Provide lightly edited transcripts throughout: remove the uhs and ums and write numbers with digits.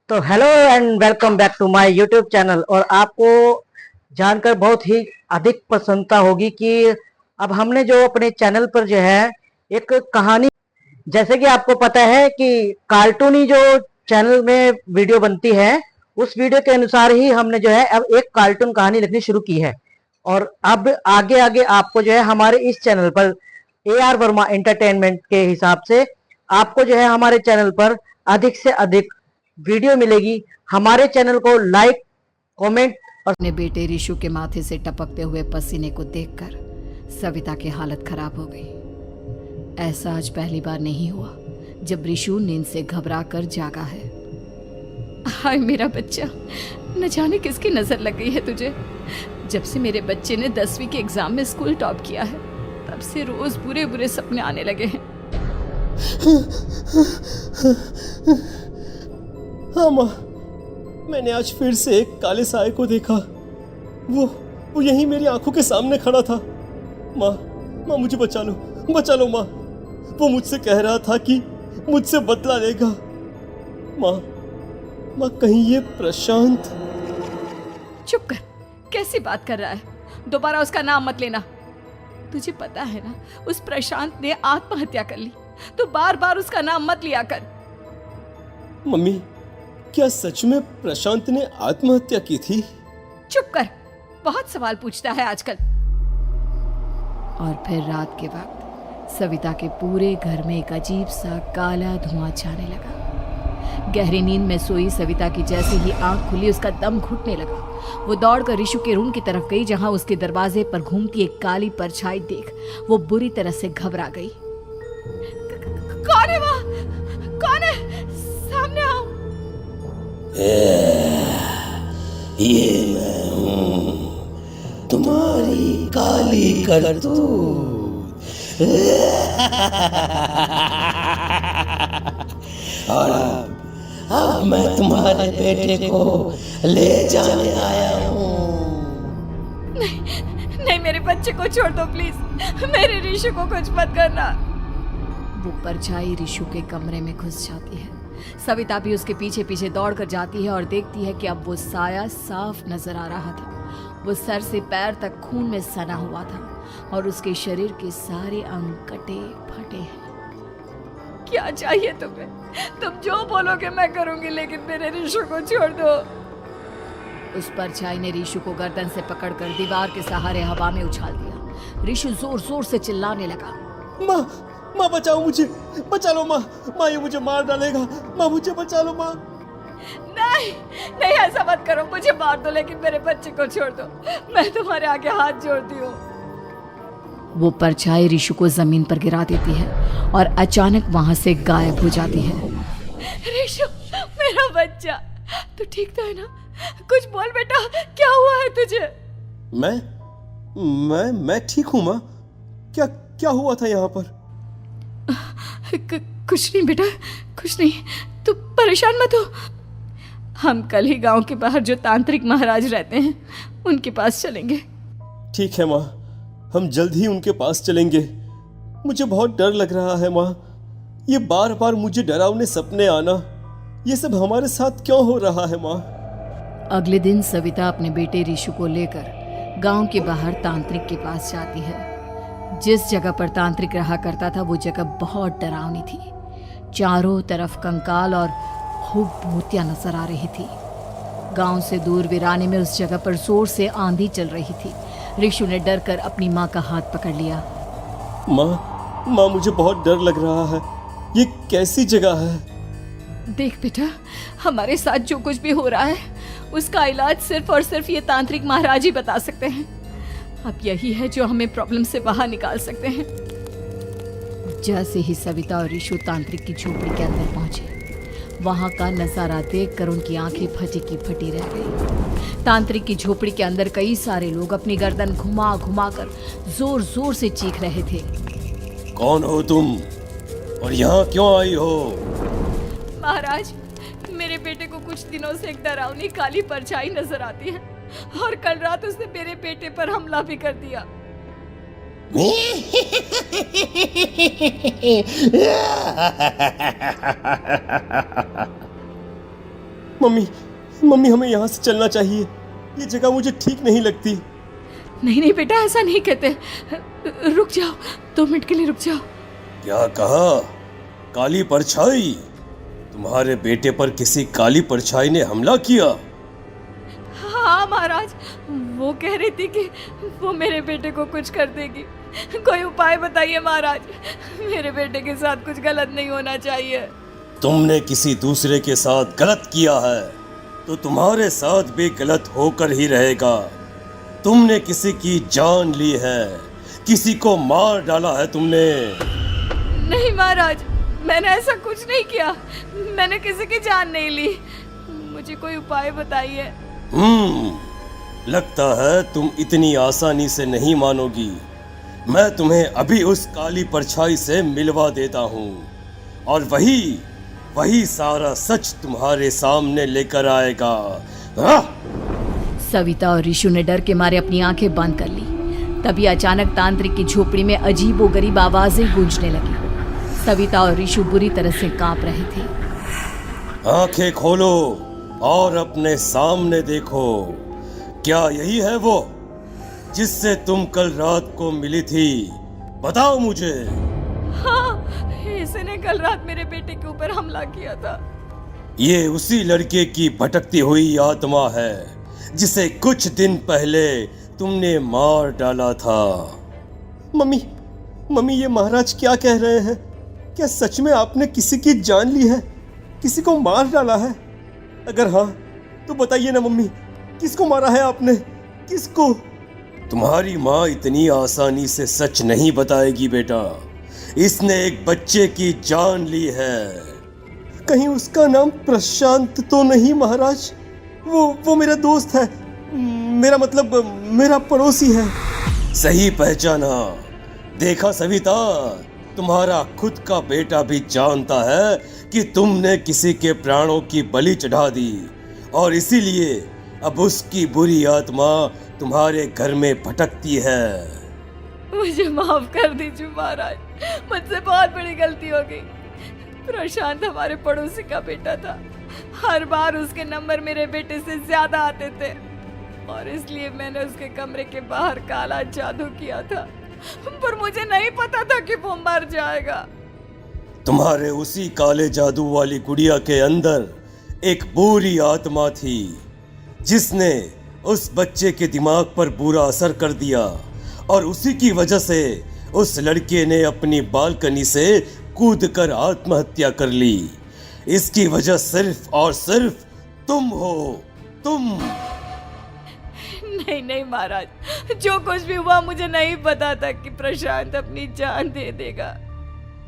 तो hello and welcome back to my YouTube channel. और आपको जानकर बहुत ही अधिक प्रसन्नता होगी कि अब हमने जो अपने चैनल पर जो है एक कहानी, जैसे कि आपको पता है कि कार्टूनी जो चैनल में वीडियो बनती है उस वीडियो के अनुसार ही हमने जो है अब एक कार्टून कहानी लिखनी शुरू की है। और अब आगे आगे आपको जो है हमारे इस चैनल पर AR वर्मा एंटरटेनमेंट के हिसाब से आपको जो है हमारे चैनल पर अधिक से अधिक वीडियो मिलेगी। हमारे चैनल को लाइक, कमेंट और अपने बेटे रिशु के माथे से टपकते हुए पसीने को देखकर सविता की हालत खराब हो गई। ऐसा आज पहली बार नहीं हुआ जब रिशु नींद से घबरा कर जागा है। हाय मेरा बच्चा, न जाने किसकी नजर लग गई है तुझे। जब से मेरे बच्चे ने 10वीं के एग्जाम में स्कूल टॉप किया है तब से रोज बुरे बुरे सपने आने लगे हैं। हाँ माँ, मैंने आज फिर से एक काले साए को देखा। वो यहीं मेरी आंखों के सामने खड़ा था। माँ मुझे बचा लो माँ। वो मुझसे कह रहा था कि मुझसे बदला लेगा। माँ कहीं ये प्रशांत। चुप कर, कैसी बात कर रहा है? दोबारा उसका नाम मत लेना। तुझे पता है ना उस प्रशांत ने आत्महत्या कर ली, तो बार बार उसका नाम मत लिया कर। मम्मी, क्या सच में प्रशांत ने आत्महत्या की थी? चुप कर, बहुत सवाल पूछता है आजकल। और फिर रात के वक्त सविता के पूरे घर में एक अजीब सा काला धुआं छाने लगा। गहरी नींद में सोई सविता की जैसे ही आंख खुली उसका दम घुटने लगा। वो दौड़कर रिशु के रूम की तरफ गई जहां उसके दरवाजे पर घूमती एक काली परछाई देख वो बुरी तरह से घबरा गई। कौन है वहाँ? कौन है? सामने आओ। ये मैं हूँ, तुम्हारी काली करतूत। और अब मैं तुम्हारे बेटे को ले जाने आया हूँ। नहीं, मेरे बच्चे को छोड़ दो प्लीज। मेरे रिशु को कुछ मत करना। वो परछाई रिशु के कमरे में घुस जाती है। सविता भी उसके पीछे पीछे दौड़कर जाती है और देखती है कि अब वो साया साफ नजर आ रहा था। वो सर से पैर तक खून में सना हुआ था और उसके शरीर के सारे अंग कटे फटे हैं। क्या चाहिए तुम्हें? तुम जो बोलोगे मैं करूंगी, लेकिन मेरे रिशु को छोड़ दो। उस परछाई ने रिशु को गर्दन से पकड़कर दीवार के सहारे हवा में उछाल दिया। रिशु जोर जोर से चिल्लाने लगा। माँ बचाओ मुझे, बचा लो माँ। ये मुझे मार डालेगा। माँ मुझे बचा लो माँ। नहीं ऐसा मत करो। मुझे मार दो लेकिन मेरे बच्चे को छोड़ दो। मैं तुम्हारे आगे हाथ जोड़ती हूँ। वो परछाई रिशु को जमीन पर गिरा देती है और अचानक वहां से गायब हो जाती है। रिशु, मेरा बच्चा, तू ठीक तो है ना? कुछ बोल बेटा, क्या हुआ है तुझे? मैं ठीक हूँ माँ। क्या हुआ था यहाँ पर? कुछ नहीं बेटा, कुछ नहीं। तू परेशान मत हो। हम कल ही गांव के बाहर जो तांत्रिक महाराज रहते हैं उनके पास चलेंगे। ठीक है माँ, हम जल्द ही उनके पास चलेंगे। मुझे बहुत डर लग रहा है माँ। ये बार बार मुझे डरावने सपने आना, ये सब हमारे साथ क्यों हो रहा है माँ? अगले दिन सविता अपने बेटे रिशु को लेकर गांव के बाहर तांत्रिक के पास जाती है। जिस जगह पर तांत्रिक रहा करता था वो जगह बहुत डरावनी थी। चारों तरफ कंकाल और खूब भूतियां नजर आ रही थी। गांव से दूर वीराने में उस जगह पर जोर से आंधी चल रही थी। रिशु ने डर कर अपनी माँ का हाथ पकड़ लिया। माँ मुझे बहुत डर लग रहा है। ये कैसी जगह है? देख बेटा, हमारे साथ जो कुछ भी हो रहा है उसका इलाज सिर्फ और सिर्फ ये तांत्रिक महाराज ही बता सकते हैं। अब यही है जो हमें प्रॉब्लम से बाहर निकाल सकते हैं। जैसे ही सविता और रिशु तांत्रिक की झोपड़ी के अंदर पहुंचे, वहां का नजारा देखकर उनकी आंखें फटी की फटी रह गई। तांत्रिक की झोपड़ी के अंदर कई सारे लोग अपनी गर्दन घुमा घुमा कर जोर जोर से चीख रहे थे। कौन हो तुम और यहाँ क्यों आई हो? महाराज, मेरे बेटे को कुछ दिनों से एक डरावनी काली परछाई नजर आती है और कल रात उसने मेरे बेटे पर हमला भी कर दिया। मम्मी मम्मी हमें यहाँ से चलना चाहिए, ये जगह मुझे ठीक नहीं लगती। नहीं नहीं बेटा, ऐसा नहीं कहते। रुक जाओ, 2 मिनट के लिए रुक जाओ। क्या कहा? काली परछाई? तुम्हारे बेटे पर किसी काली परछाई ने हमला किया? हाँ महाराज, वो कह रही थी कि वो मेरे बेटे को कुछ कर देगी। कोई उपाय बताइए महाराज, मेरे बेटे के साथ कुछ गलत नहीं होना चाहिए। तुमने किसी दूसरे के साथ गलत किया है तो तुम्हारे साथ भी गलत होकर ही रहेगा। तुमने किसी की जान ली है, किसी को मार डाला है तुमने। नहीं महाराज, मैंने ऐसा कुछ नहीं किया, मैंने किसी की जान नहीं ली। मुझे कोई उपाय बताइए। लगता है तुम इतनी आसानी से नहीं मानोगी। मैं तुम्हें अभी उस काली परछाई से मिलवा देता हूँ और वही सारा सच तुम्हारे सामने लेकर आएगा। हाँ? सविता और ऋषु ने डर के मारे अपनी आंखें बंद कर ली। तभी अचानक तांत्रिक की झोपड़ी में अजीबोगरीब आवाजें गूंजने लगी। सविता और ऋषु बुरी तरह से कांप रहे थे। आंखें खोलो और अपने सामने देखो। क्या यही है वो जिससे तुम कल रात को मिली थी? बताओ मुझे। हाँ, इसने कल रात मेरे बेटे के ऊपर हमला किया था। ये उसी लड़के की भटकती हुई आत्मा है जिसे कुछ दिन पहले तुमने मार डाला था। मम्मी ये महाराज क्या कह रहे हैं? क्या सच में आपने किसी की जान ली है, किसी को मार डाला है? अगर हाँ तो बताइए ना मम्मी, किसको मारा है आपने, किसको? तुम्हारी माँ इतनी आसानी से सच नहीं बताएगी बेटा। इसने एक बच्चे की जान ली है। कहीं उसका नाम प्रशांत तो नहीं महाराज? वो मेरा दोस्त है, मेरा मतलब मेरा पड़ोसी है। सही पहचाना। देखा सविता, तुम्हारा खुद का बेटा भी जानता है कि तुमने किसी के प्राणों की बलि चढ़ा दी और इसीलिए अब उसकी बुरी आत्मा तुम्हारे घर में भटकती है। मुझे माफ कर दीजिए महाराज, मुझसे बहुत बड़ी गलती हो गई। प्रशांत हमारे पड़ोसी का बेटा था। हर बार उसके नंबर मेरे बेटे से ज्यादा आते थे और इसलिए मैंने उसके कमरे के बाहर काला जादू किया था, पर मुझे नहीं पता था कि वो मर जाएगा। तुम्हारे उसी काले जादू वाली गुड़िया के अंदर एक बुरी आत्मा थी जिसने उस बच्चे के दिमाग पर बुरा असर कर दिया और उसी की वजह से उस लड़के ने अपनी बालकनी से कूदकर आत्महत्या कर ली। इसकी वजह सिर्फ और सिर्फ तुम हो, तुम। नहीं महाराज, जो कुछ भी हुआ मुझे नहीं पता था कि प्रशांत अपनी जान दे देगा।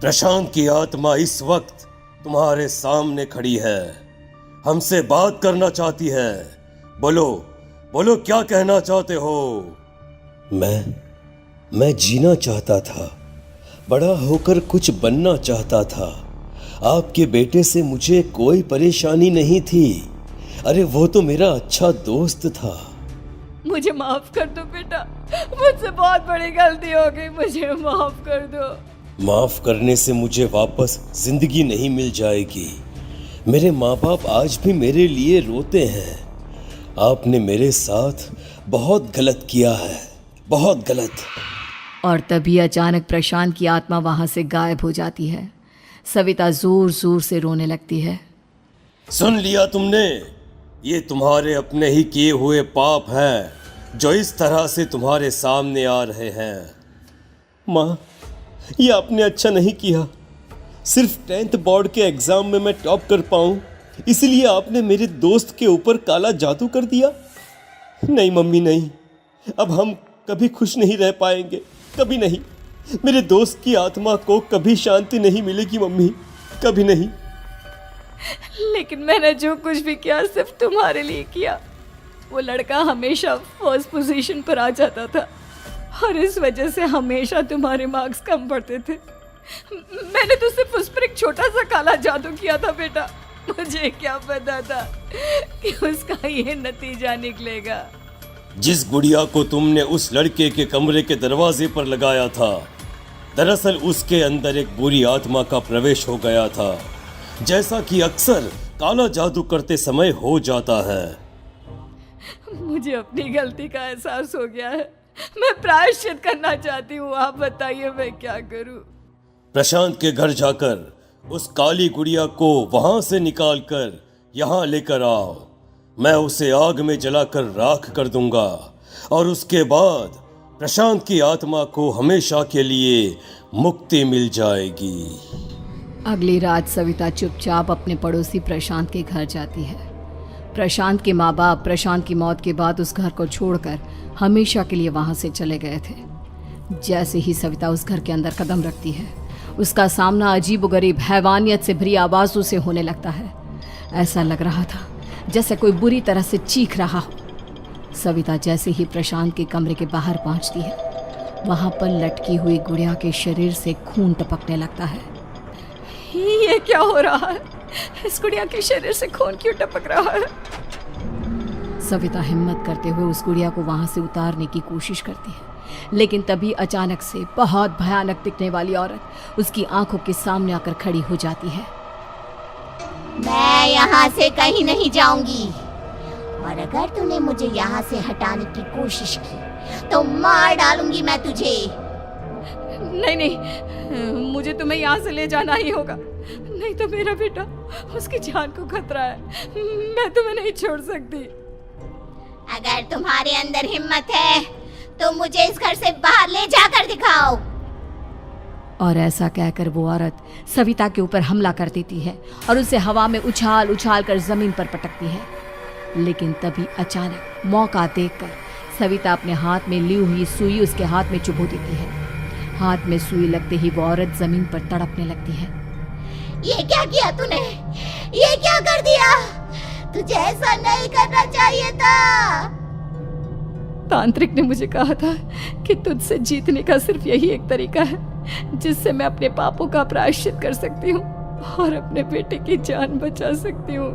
प्रशांत की आत्मा इस वक्त तुम्हारे सामने खड़ी है, हमसे बात करना चाहती है। बोलो क्या कहना चाहते हो? मैं जीना चाहता था, बड़ा होकर कुछ बनना चाहता था। आपके बेटे से मुझे कोई परेशानी नहीं थी। अरे वो तो मेरा अच्छा दोस्त था। मुझे माफ कर दो बेटा, मुझसे बहुत बड़ी गलती हो गई, मुझे माफ कर दो। माफ करने से मुझे वापस जिंदगी नहीं मिल जाएगी। मेरे माँ बाप आज भी मेरे लिए रोते हैं। आपने मेरे साथ बहुत गलत किया है, बहुत गलत। और तभी अचानक प्रशांत की आत्मा वहां से गायब हो जाती है। सविता जोर जोर से रोने लगती है। सुन लिया तुमने? ये तुम्हारे अपने ही किए हुए पाप हैं जो इस तरह से तुम्हारे सामने आ रहे हैं। माँ, ये आपने अच्छा नहीं किया। सिर्फ 10th बोर्ड के एग्जाम में मैं टॉप कर पाऊँ इसलिए आपने मेरे दोस्त के ऊपर काला जादू कर दिया। नहीं मम्मी नहीं, अब हम कभी खुश नहीं रह पाएंगे, कभी नहीं। मेरे दोस्त की आत्मा को कभी शांति नहीं मिलेगी मम्मी, कभी नहीं। लेकिन मैंने जो कुछ भी किया सिर्फ तुम्हारे लिए किया। वो लड़का हमेशा फर्स्ट पोजीशन पर आ जाता था और इस वजह से हमेशा तुम्हारे मार्क्स कम पड़ते थे। मैंने तो सिर्फ उस पर एक छोटा सा काला जादू किया था बेटा। मुझे क्या पता था कि उसका ये नतीजा निकलेगा। जिस गुड़िया को तुमने उस लड़के के कमरे के दरवाजे पर लगाया था, दरअसल उसके अंदर एक बुरी आत्मा का प्रवेश हो गया था। जैसा कि अक्सर काला जादू करते समय हो जाता है। मुझे अपनी गलती का एहसास हो गया है। मैं प्रायश्चित करना चाहती हूँ। आप बताइए मैं क्या करूँ? प्रशांत के घर जाकर उस काली गुड़िया को वहां से निकालकर यहाँ लेकर आओ। मैं उसे आग में जलाकर राख कर दूंगा और उसके बाद प्रशांत की आत्मा को हमेशा के लिए मुक्ति मिल जाएगी। अगली रात सविता चुपचाप अपने पड़ोसी प्रशांत के घर जाती है। प्रशांत के माँ बाप प्रशांत की मौत के बाद उस घर को छोड़कर हमेशा के लिए वहां से चले गए थे। जैसे ही सविता उस घर के अंदर कदम रखती है, उसका सामना अजीबोगरीब हैवानियत से भरी आवाज़ों से होने लगता है। ऐसा लग रहा था जैसे कोई बुरी तरह से चीख रहा हो। सविता जैसे ही प्रशांत के कमरे के बाहर पहुंचती है, वहां पर लटकी हुई गुड़िया के शरीर से खून टपकने लगता है। ये क्या हो रहा है? इस गुड़िया के शरीर से खून क्यों टपक रहा है? सविता हिम्मत करते हुए उस गुड़िया को वहां से उतारने की कोशिश करती है, लेकिन तभी अचानक से बहुत भयानक दिखने वाली औरत उसकी आंखों के सामने आकर खड़ी हो जाती है। मैं यहाँ से कहीं नहीं जाऊंगी, और अगर तूने मुझे यहाँ से हटाने की कोशिश की तो मार डालूंगी मैं तुझे। नहीं नहीं, मुझे तुम्हें यहाँ से ले जाना ही होगा, नहीं तो मेरा बेटा, उसकी जान को खतरा है। मैं तुम्हें नहीं छोड़ सकती। अगर तुम्हारे अंदर हिम्मत है तो मुझे इस घर से बाहर ले जाकर दिखाओ। और ऐसा कहकर वो औरत सविता के ऊपर हमला कर देती है और उसे हवा में उछाल उछाल कर जमीन पर पटकती है। लेकिन तभी अचानक मौका देखकर सविता अपने हाथ में ली हुई सुई उसके हाथ में चुभो देती है। हाथ में सुई लगते ही वो औरत जमीन पर तड़पने लगती है। ये क्या किया तूने? ये क्या कर दिया? तुझे ऐसा नहीं करना चाहिए था। तांत्रिक ने मुझे कहा था कि तुझसे जीतने का सिर्फ यही एक तरीका है जिससे मैं अपने पापों का प्रायश्चित कर सकती हूँ और अपने बेटे की जान बचा सकती हूँ।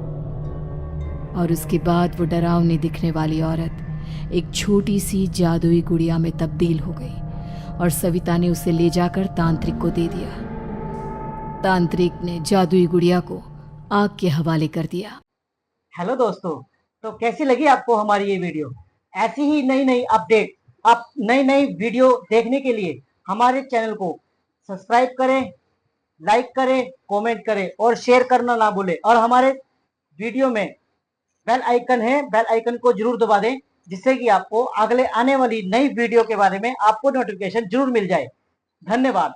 और उसके बाद वो डरावनी दिखने वाली औरत एक छोटी सी जादुई गुड़िया में तब्दील हो गई और सविता ने उसे ले जाकर तांत्रिक को दे दिया। तांत्रिक ने जादुई गुड़िया को आग के हवाले कर दिया। हेलो दोस्तों, तो कैसी लगी आपको हमारी ये वीडियो? ऐसी ही नई नई अपडेट, आप नई नई वीडियो देखने के लिए हमारे चैनल को सब्सक्राइब करें, लाइक करें, कमेंट करें और शेयर करना ना भूलें। और हमारे वीडियो में बेल आइकन है, बेल आइकन को जरूर दबा दें, जिससे कि आपको अगले आने वाली नई वीडियो के बारे में आपको नोटिफिकेशन जरूर मिल जाए। धन्यवाद।